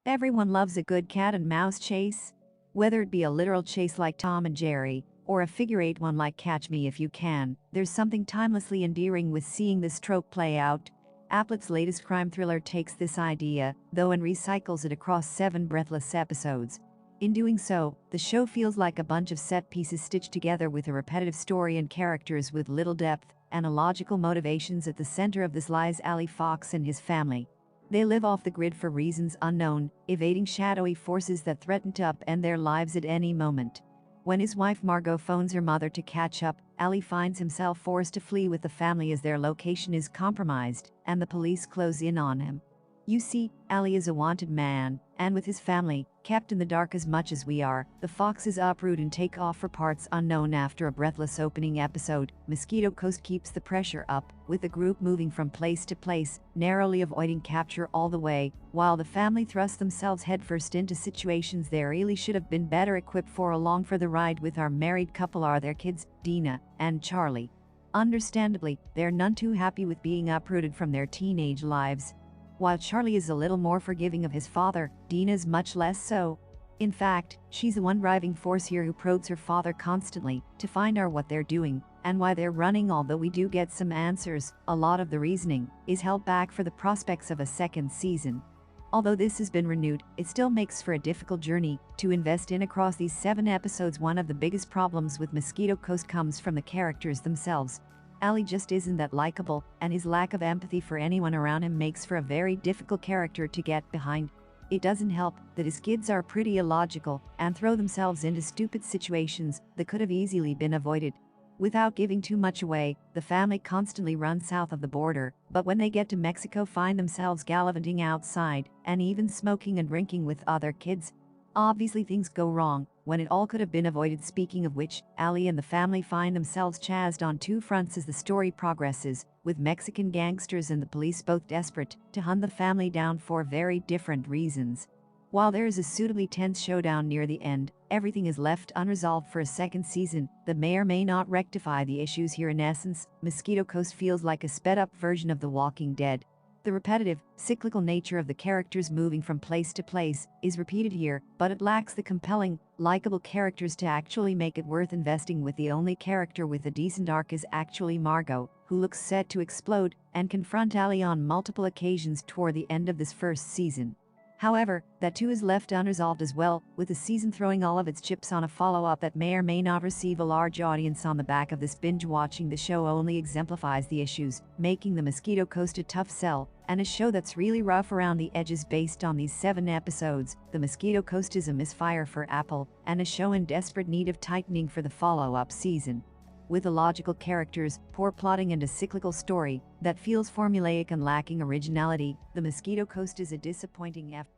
Everyone loves a good cat and mouse chase. Whether it be a literal chase like Tom and Jerry, or a figure-8 one like Catch Me If You Can, there's something timelessly endearing with seeing this trope play out. Applet's latest crime thriller takes this idea, though, and recycles it across 7 breathless episodes. In doing so, the show feels like a bunch of set pieces stitched together with a repetitive story and characters with little depth and illogical motivations. At the center of this lies Ali Fox and his family. They live off the grid for reasons unknown, evading shadowy forces that threaten to upend their lives at any moment. When his wife Margot phones her mother to catch up, Ali finds himself forced to flee with the family as their location is compromised and the police close in on him. You see, Ali is a wanted man, and with his family kept in the dark as much as we are, the Foxes uproot and take off for parts unknown. After a breathless opening episode, Mosquito Coast keeps the pressure up, with the group moving from place to place, narrowly avoiding capture all the way, while the family thrust themselves headfirst into situations they really should have been better equipped for. Along for the ride with our married couple are their kids, Dina and Charlie. Understandably, they're none too happy with being uprooted from their teenage lives. While Charlie is a little more forgiving of his father, Dina's much less so. In fact, she's the one driving force here who probes her father constantly to find out what they're doing and why they're running. Although we do get some answers, a lot of the reasoning is held back for the prospects of a second season. Although this has been renewed, it still makes for a difficult journey to invest in across these 7 episodes. One of the biggest problems with Mosquito Coast comes from the characters themselves. Ali just isn't that likable, and his lack of empathy for anyone around him makes for a very difficult character to get behind. It doesn't help that his kids are pretty illogical and throw themselves into stupid situations that could have easily been avoided. Without giving too much away, the family constantly runs south of the border, but when they get to Mexico find themselves gallivanting outside and even smoking and drinking with other kids. Obviously things go wrong when it all could have been avoided. Speaking of which, Ali and the family find themselves chased on 2 fronts as the story progresses, with Mexican gangsters and the police both desperate to hunt the family down for very different reasons. While there is a suitably tense showdown near the end, everything is left unresolved for a second season that may or may not rectify the issues here. In essence, Mosquito Coast feels like a sped-up version of The Walking Dead. The repetitive, cyclical nature of the characters moving from place to place is repeated here, but it lacks the compelling, likable characters to actually make it worth investing with. The only character with a decent arc is actually Margot, who looks set to explode and confront Ali on multiple occasions toward the end of this first season. However, that too is left unresolved as well, with the season throwing all of its chips on a follow-up that may or may not receive a large audience on the back of this. Binge watching the show only exemplifies the issues, making the Mosquito Coast a tough sell, and a show that's really rough around the edges. Based on these 7 episodes, the Mosquito Coast is a misfire for Apple, and a show in desperate need of tightening for the follow-up season. With illogical characters, poor plotting, and a cyclical story that feels formulaic and lacking originality, the Mosquito Coast is a disappointing effort.